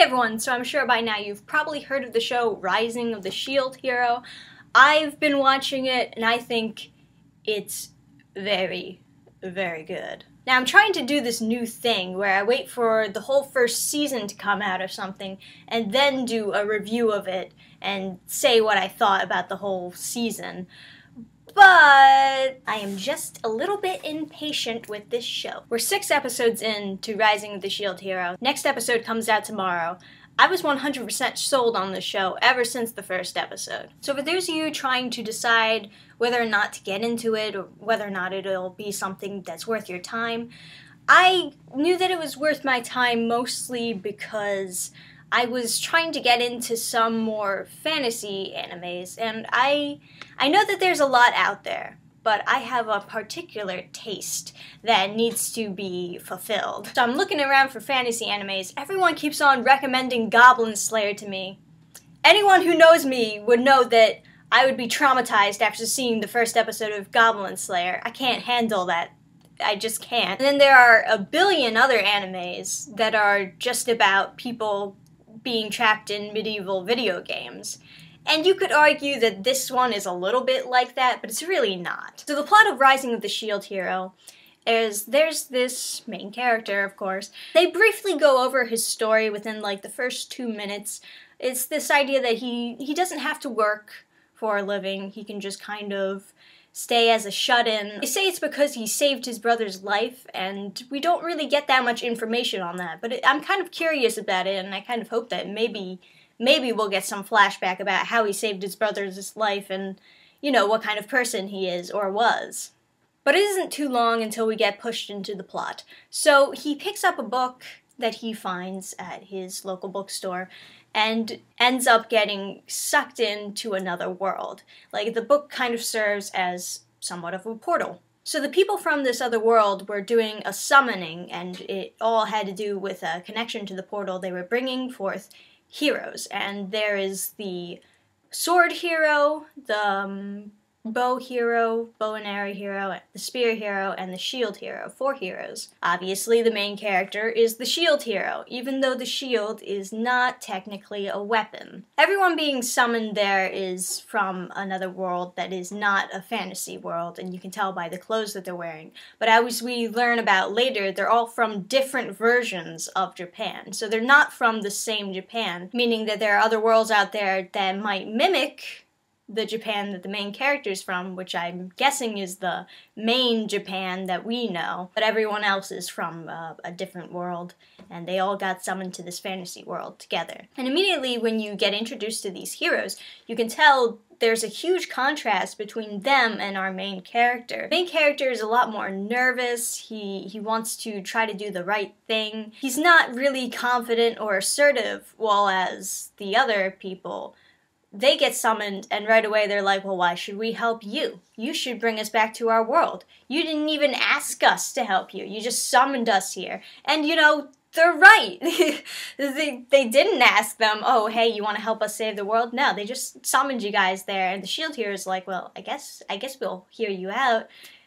everyone, so I'm sure by now you've probably heard of the show Rising of the Shield Hero. I've been watching it and I think it's very, very good. Now I'm trying to do this new thing where I wait for the whole first season to come out or something and then do a review of it and say what I thought about the whole season. But I am just a little bit impatient with this show. We're 6 episodes in to Rising of the Shield Hero. Next episode comes out tomorrow. I was 100% sold on this show ever since the first episode. So for those of you trying to decide whether or not to get into it or whether or not it'll be something that's worth your time, I knew that it was worth my time mostly because I was trying to get into some more fantasy animes, and I know that there's a lot out there, but I have a particular taste that needs to be fulfilled. So I'm looking around for fantasy animes. Everyone keeps on recommending Goblin Slayer to me. Anyone who knows me would know that I would be traumatized after seeing the first episode of Goblin Slayer. I can't handle that. I just can't. And then there are a billion other animes that are just about people being trapped in medieval video games. And you could argue that this one is a little bit like that, but it's really not. So the plot of Rising of the Shield Hero is there's this main character, of course. They briefly go over his story within like the first 2 minutes. It's this idea that he doesn't have to work for a living. He can just kind of stay as a shut-in. They say it's because he saved his brother's life, and we don't really get that much information on that, but I'm kind of curious about it, and I kind of hope that maybe we'll get some flashback about how he saved his brother's life and, you know, what kind of person he is or was. But it isn't too long until we get pushed into the plot. So he picks up a book that he finds at his local bookstore and ends up getting sucked into another world. Like, the book kind of serves as somewhat of a portal. So the people from this other world were doing a summoning, and it all had to do with a connection to the portal. They were bringing forth heroes, and there is the sword hero, the bow hero, bow and arrow hero, the spear hero, and the shield hero. 4 heroes. Obviously, the main character is the shield hero, even though the shield is not technically a weapon. Everyone being summoned there is from another world that is not a fantasy world, and you can tell by the clothes that they're wearing. But as we learn about later, they're all from different versions of Japan. So they're not from the same Japan, meaning that there are other worlds out there that might mimic the Japan that the main character's from, which I'm guessing is the main Japan that we know, but everyone else is from a different world, and they all got summoned to this fantasy world together. And immediately when you get introduced to these heroes, you can tell there's a huge contrast between them and our main character. The main character is a lot more nervous. He wants to try to do the right thing. He's not really confident or assertive, while as the other people, they get summoned, and right away they're like, well, why should we help you? You should bring us back to our world. You didn't even ask us to help you. You just summoned us here. And, you know, they're right. they didn't ask them, oh, hey, you want to help us save the world? No, they just summoned you guys there. And the shield hero is like, well, I guess we'll hear you out.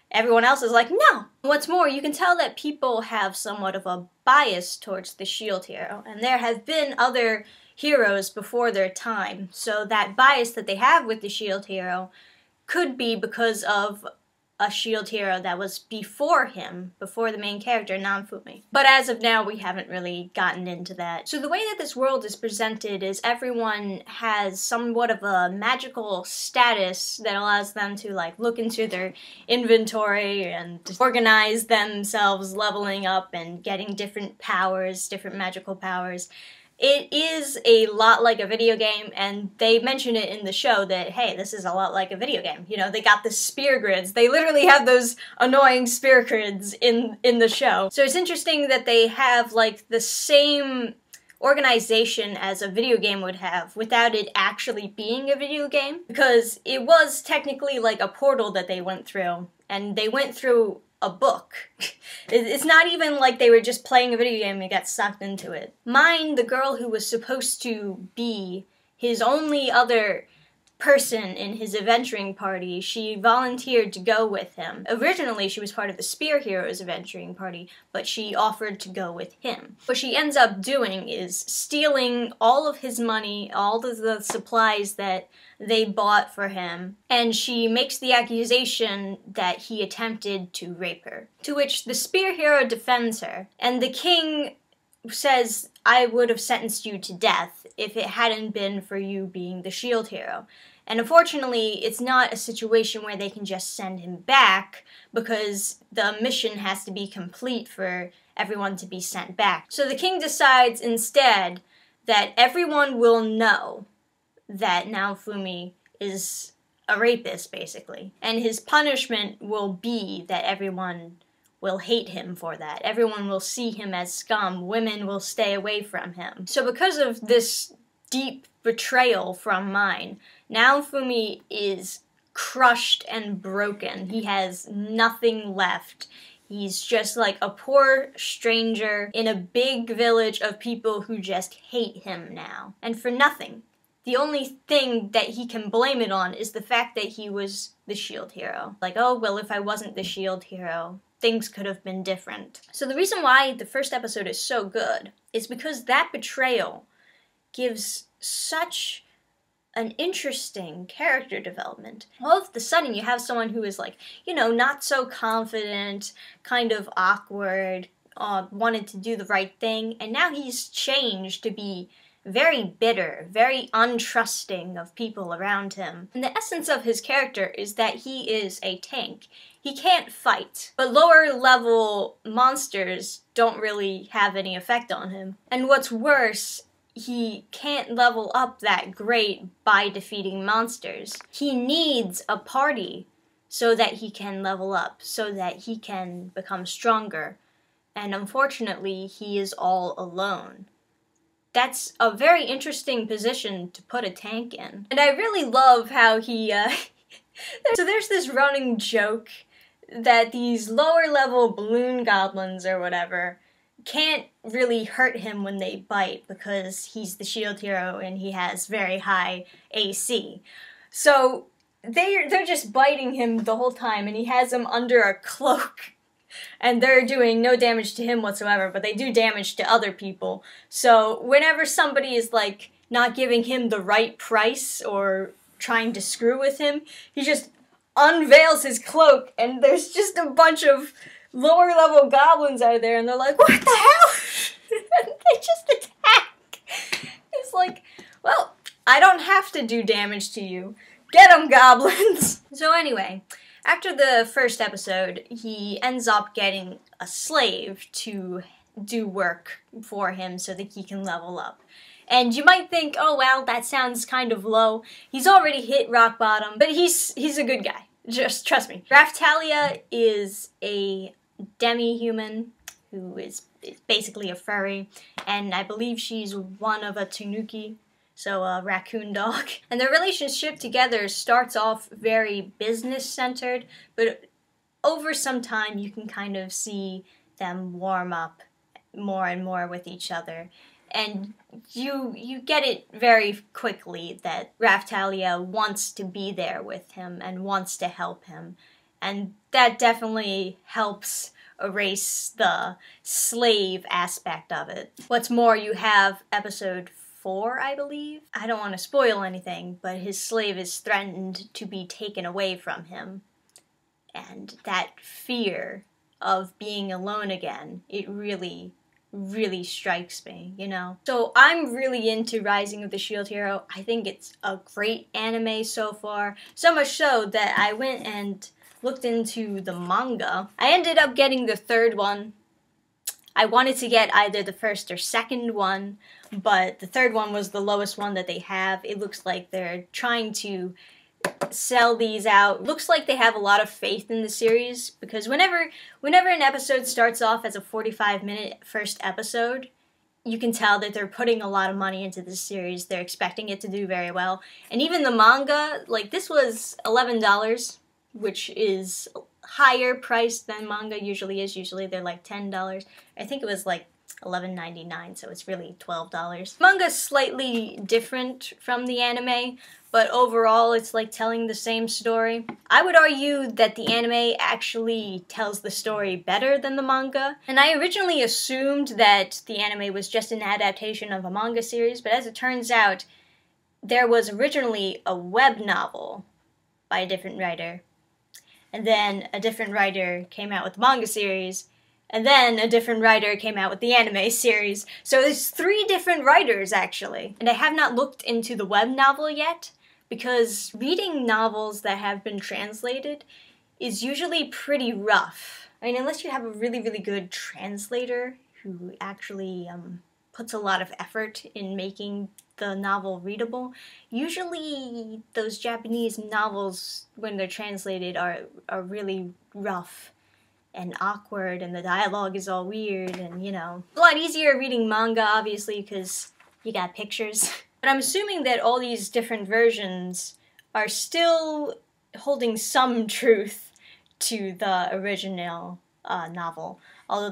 Everyone else is like, no. What's more, you can tell that people have somewhat of a bias towards the shield hero. And there have been other heroes before their time, so that bias that they have with the shield hero could be because of a shield hero that was before him, before the main character, Nanfumi. But as of now, we haven't really gotten into that. So the way that this world is presented is everyone has somewhat of a magical status that allows them to, like, look into their inventory and organize themselves, leveling up and getting different powers, different magical powers. It is a lot like a video game, and they mention it in the show that, hey, this is a lot like a video game. You know, they got the spear grids. They literally have those annoying spear grids in the show. So it's interesting that they have, like, the same organization as a video game would have without it actually being a video game, because it was technically like a portal that they went through, and they went through a book. It's not even like they were just playing a video game and got sucked into it. Mine, the girl who was supposed to be his only other person in his adventuring party, she volunteered to go with him. Originally, she was part of the Spear Heroes adventuring party, but she offered to go with him. What she ends up doing is stealing all of his money, all of the supplies that they bought for him, and she makes the accusation that he attempted to rape her. To which the Spear Hero defends her, and the king says, I would have sentenced you to death if it hadn't been for you being the shield hero. And unfortunately, it's not a situation where they can just send him back, because the mission has to be complete for everyone to be sent back. So the king decides instead that everyone will know that Naofumi is a rapist, basically. And his punishment will be that everyone will hate him for that. Everyone will see him as scum. Women will stay away from him. So because of this deep betrayal from mine, Naofumi is crushed and broken. He has nothing left. He's just like a poor stranger in a big village of people who just hate him now. And for nothing. The only thing that he can blame it on is the fact that he was the shield hero. Like, oh, well, if I wasn't the shield hero, things could have been different. So the reason why the first episode is so good is because that betrayal gives such an interesting character development. All of a sudden you have someone who is like, you know, not so confident, kind of awkward, wanted to do the right thing, and now he's changed to be very bitter, very untrusting of people around him. And the essence of his character is that he is a tank. He can't fight, but lower level monsters don't really have any effect on him. And what's worse, he can't level up that great by defeating monsters. He needs a party so that he can level up, so that he can become stronger. And unfortunately, he is all alone. That's a very interesting position to put a tank in. And I really love how he, so there's this running joke that these lower level balloon goblins or whatever can't really hurt him when they bite because he's the shield hero and he has very high AC. So they're just biting him the whole time, and he has them under a cloak. And they're doing no damage to him whatsoever, but they do damage to other people. So whenever somebody is like not giving him the right price or trying to screw with him, he just unveils his cloak and there's just a bunch of lower level goblins out there, and they're like, what the hell? And they just attack. It's like, well, I don't have to do damage to you. Get 'em, goblins! So anyway, after the first episode, he ends up getting a slave to do work for him so that he can level up. And you might think, oh well, that sounds kind of low. He's already hit rock bottom, but he's a good guy. Just trust me. Raphtalia is a demi-human who is basically a furry, and I believe she's one of a tanuki, so a raccoon dog. And their relationship together starts off very business-centered, but over some time you can kind of see them warm up more and more with each other. And you get it very quickly that Raphtalia wants to be there with him and wants to help him. And that definitely helps erase the slave aspect of it. What's more, you have episode 4, I believe. I don't want to spoil anything, but his slave is threatened to be taken away from him. And that fear of being alone again, it really strikes me, you know? So I'm really into Rising of the Shield Hero. I think it's a great anime so far. So much so that I went and looked into the manga. I ended up getting the 3rd one. I wanted to get either the 1st or 2nd one, but the 3rd one was the lowest one that they have. It looks like they're trying to sell these out. Looks like they have a lot of faith in the series, because whenever an episode starts off as a 45-minute first episode, you can tell that they're putting a lot of money into this series. They're expecting it to do very well. And even the manga, like this was $11, which is higher priced than manga usually is. Usually they're like $10. I think it was like $11.99, so it's really $12. Manga's slightly different from the anime, but overall it's like telling the same story. I would argue that the anime actually tells the story better than the manga, and I originally assumed that the anime was just an adaptation of a manga series, but as it turns out, there was originally a web novel by a different writer, and then a different writer came out with the manga series, and then a different writer came out with the anime series. So there's 3 different writers, actually. And I have not looked into the web novel yet, because reading novels that have been translated is usually pretty rough. I mean, unless you have a really, really good translator who actually puts a lot of effort in making the novel readable. Usually those Japanese novels, when they're translated, are really rough and awkward, and the dialogue is all weird, and you know. A lot easier reading manga, obviously, because you got pictures. But I'm assuming that all these different versions are still holding some truth to the original novel, although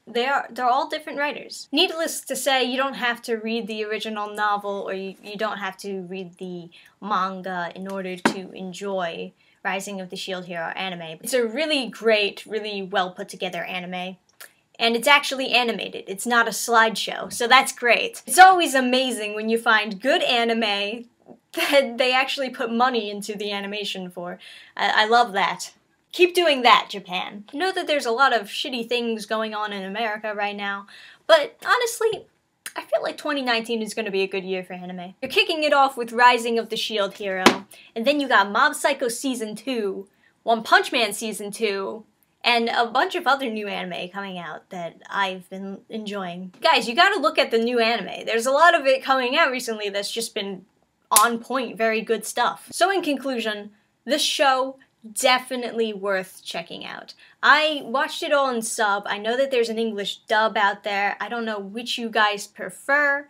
they're all different writers. Needless to say, you don't have to read the original novel, or you don't have to read the manga in order to enjoy Rising of the Shield Hero anime. It's a really great, really well put together anime. And it's actually animated. It's not a slideshow, so that's great. It's always amazing when you find good anime that they actually put money into the animation for. I love that. Keep doing that, Japan. I know that there's a lot of shitty things going on in America right now, but honestly, I feel like 2019 is going to be a good year for anime. You're kicking it off with Rising of the Shield Hero, and then you got Mob Psycho Season 2, One Punch Man Season 2, and a bunch of other new anime coming out that I've been enjoying. Guys, you gotta look at the new anime. There's a lot of it coming out recently that's just been on point, very good stuff. So in conclusion, this show, definitely worth checking out. I watched it all in sub. I know that there's an English dub out there. I don't know which you guys prefer.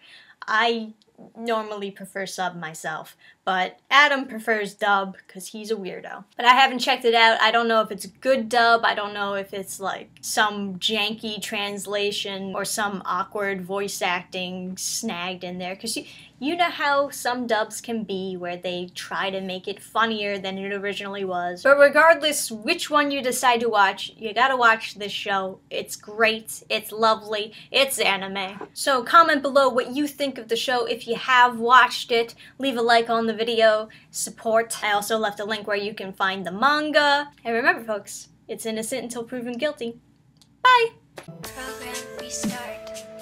I normally prefer sub myself, but Adam prefers dub because he's a weirdo. But I haven't checked it out. I don't know if it's a good dub. I don't know if it's like some janky translation or some awkward voice acting snagged in there, because you know how some dubs can be where they try to make it funnier than it originally was. But regardless which one you decide to watch, you gotta watch this show. It's great, it's lovely, it's anime. So comment below what you think of the show if you have watched it. Leave a like on the video, support. I also left a link where you can find the manga. And remember folks, it's innocent until proven guilty. Bye! Program restart.